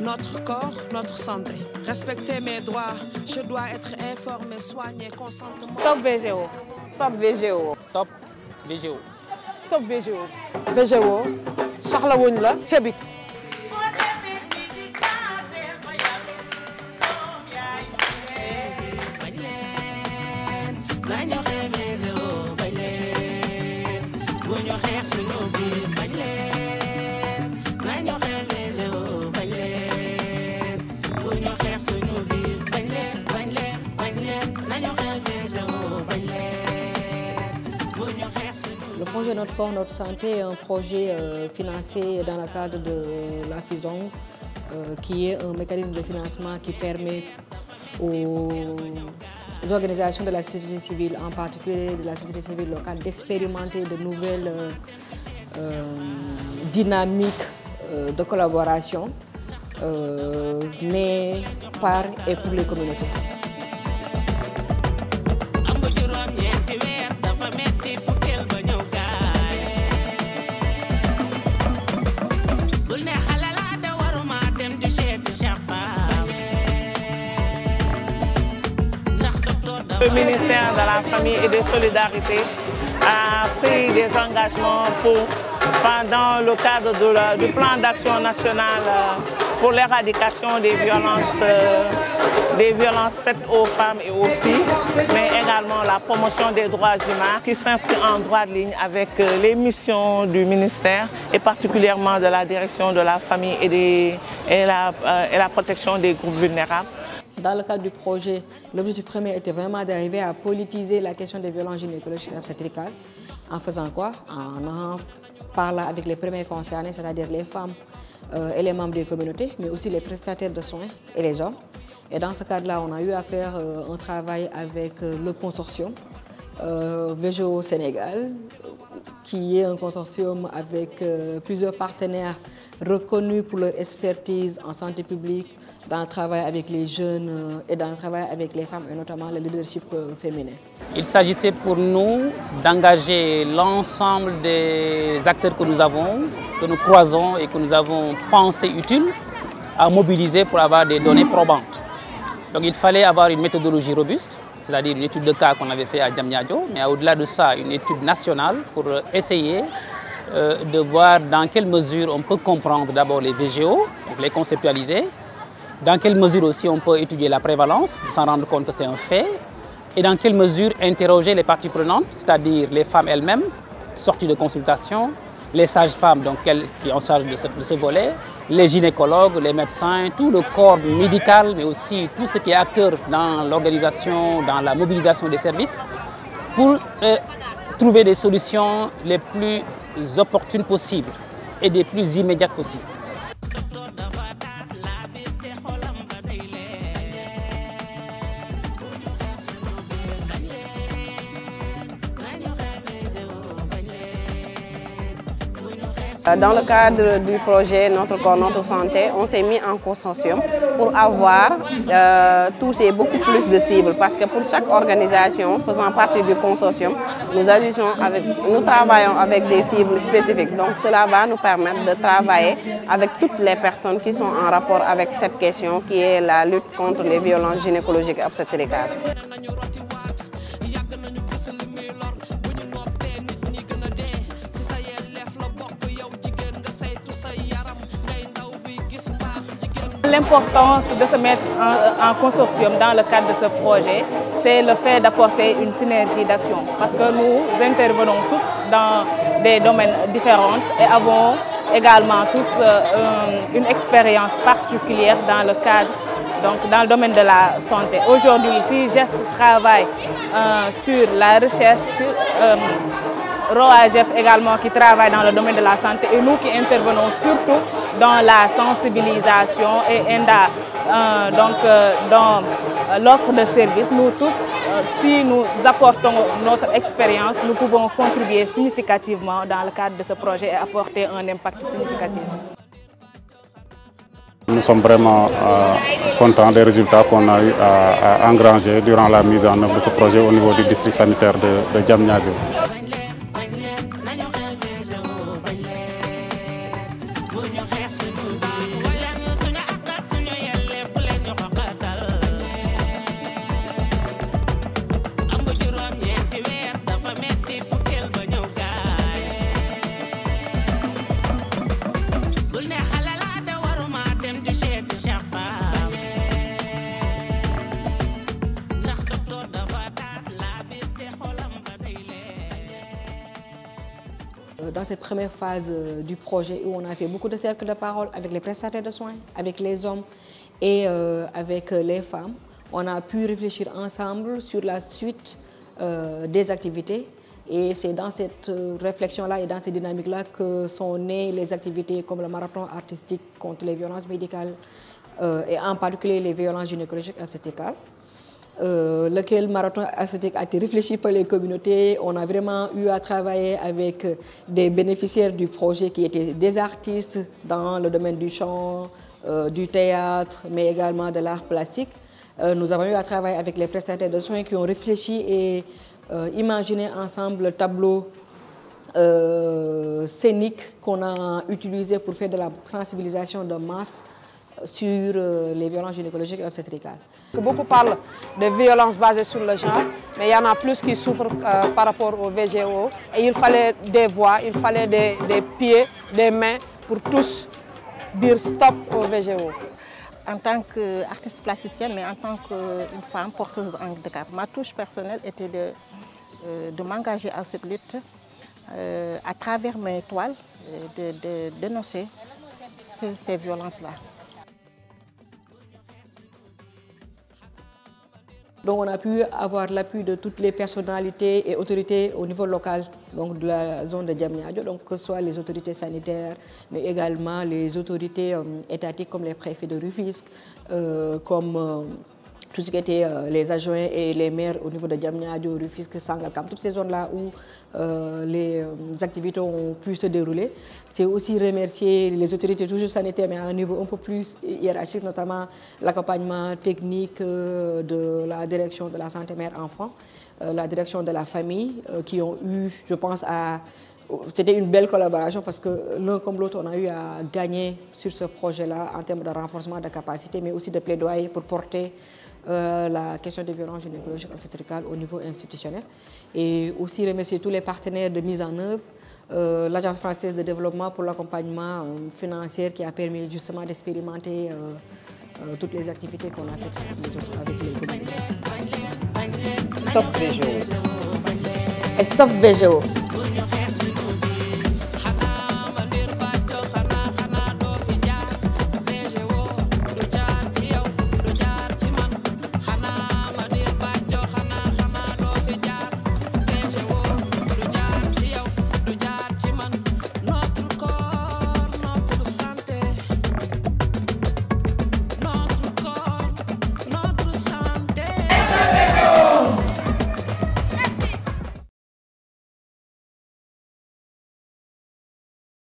notre corps, notre santé. Respecter mes droits, je dois être informé, soigné, consentement. Stop VGO. Stop VGO. Stop VGO. Stop VGO. VGO soxlawuñ la ca biti. Le projet Notre Corps, Notre Santé est un projet financé dans le cadre de la FISONG, qui est un mécanisme de financement qui permet aux organisations de la société civile, en particulier de la société civile locale, d'expérimenter de nouvelles dynamiques de collaboration nées par et pour les communautés. Le ministère de la Famille et des Solidarités a pris des engagements pendant le cadre du plan d'action national pour l'éradication des violences faites aux femmes et aux filles, mais également la promotion des droits humains qui s'inscrit en droit de ligne avec les missions du ministère et particulièrement de la direction de la famille et la protection des groupes vulnérables. Dans le cadre du projet, l'objectif premier était vraiment d'arriver à politiser la question des violences gynécologiques et obstétricales. En faisant quoi? En parlant avec les premiers concernés, c'est-à-dire les femmes et les membres des communautés, mais aussi les prestataires de soins et les hommes. Et dans ce cadre-là, on a eu à faire un travail avec le consortium VGO Sénégal, qui est un consortium avec plusieurs partenaires reconnus pour leur expertise en santé publique, dans le travail avec les jeunes et dans le travail avec les femmes, et notamment le leadership féminin. Il s'agissait pour nous d'engager l'ensemble des acteurs que nous avons, que nous croisons et que nous avons pensé utile à mobiliser pour avoir des données probantes. Donc il fallait avoir une méthodologie robuste, c'est-à-dire une étude de cas qu'on avait fait à Diamniadio, mais au-delà de ça, une étude nationale pour essayer de voir dans quelle mesure on peut comprendre d'abord les VGO, donc les conceptualiser, dans quelle mesure aussi on peut étudier la prévalence, s'en rendre compte que c'est un fait, et dans quelle mesure interroger les parties prenantes, c'est-à-dire les femmes elles-mêmes, sorties de consultation, les sages-femmes qui sont en charge de ce volet, les gynécologues, les médecins, tout le corps médical, mais aussi tout ce qui est acteur dans l'organisation, dans la mobilisation des services, pour trouver des solutions les plus opportunes possibles et les plus immédiates possibles. Dans le cadre du projet Notre Corps, Notre Santé, on s'est mis en consortium pour avoir touché beaucoup plus de cibles. Parce que pour chaque organisation faisant partie du consortium, nous travaillons avec des cibles spécifiques. Donc cela va nous permettre de travailler avec toutes les personnes qui sont en rapport avec cette question qui est la lutte contre les violences gynécologiques et obstétricales. L'importance de se mettre en consortium dans le cadre de ce projet, c'est le fait d'apporter une synergie d'action. Parce que nous intervenons tous dans des domaines différents et avons également tous une expérience particulière dans le cadre, donc dans le domaine de la santé. Aujourd'hui, si GEST travaille sur la recherche, ROAGEF également qui travaille dans le domaine de la santé et nous qui intervenons surtout dans la sensibilisation et dans l'offre de services. Nous tous, si nous apportons notre expérience, nous pouvons contribuer significativement dans le cadre de ce projet et apporter un impact significatif. Nous sommes vraiment contents des résultats qu'on a eu à engranger durant la mise en œuvre de ce projet au niveau du district sanitaire de Diamniadio. cette première phase du projet où on a fait beaucoup de cercles de parole avec les prestataires de soins, avec les hommes et avec les femmes. On a pu réfléchir ensemble sur la suite des activités. Et c'est dans cette réflexion-là et dans cette dynamique-là que sont nées les activités comme le marathon artistique contre les violences médicales et en particulier les violences gynécologiques et obstétricales. Lequel marathon artistique a été réfléchi par les communautés. On a vraiment eu à travailler avec des bénéficiaires du projet qui étaient des artistes dans le domaine du chant, du théâtre, mais également de l'art plastique. Nous avons eu à travailler avec les prestataires de soins qui ont réfléchi et imaginé ensemble le tableau scénique qu'on a utilisé pour faire de la sensibilisation de masse sur les violences gynécologiques et obstétricales. Beaucoup parlent de violences basées sur le genre, mais il y en a plus qui souffrent par rapport au VGO. Et il fallait des voix, il fallait des pieds, des mains pour tous dire stop au VGO. En tant qu'artiste plasticienne, mais en tant qu'une femme porteuse de handicap, ma touche personnelle était de m'engager à cette lutte à travers mes toiles, de dénoncer ces violences-là. Donc on a pu avoir l'appui de toutes les personnalités et autorités au niveau local, donc de la zone de Diamniadio, donc que ce soit les autorités sanitaires, mais également les autorités étatiques comme les préfets de Rufisque, comme tout ce qui était les adjoints et les maires au niveau de Diamniadio, Rufisque, Sangalkam, toutes ces zones-là où les activités ont pu se dérouler. C'est aussi remercier les autorités toujours sanitaires, mais à un niveau un peu plus hiérarchique, notamment l'accompagnement technique de la direction de la santé mère-enfant, la direction de la famille, qui ont eu, je pense, c'était une belle collaboration parce que l'un comme l'autre, on a eu à gagner sur ce projet-là en termes de renforcement de capacité, mais aussi de plaidoyer pour porter la question des violences gynécologiques obstétricales au niveau institutionnel. Et aussi remercier tous les partenaires de mise en œuvre, l'Agence française de développement pour l'accompagnement financier qui a permis justement d'expérimenter toutes les activités qu'on a faites avec les communautés. Stop VGO. Et stop VGO.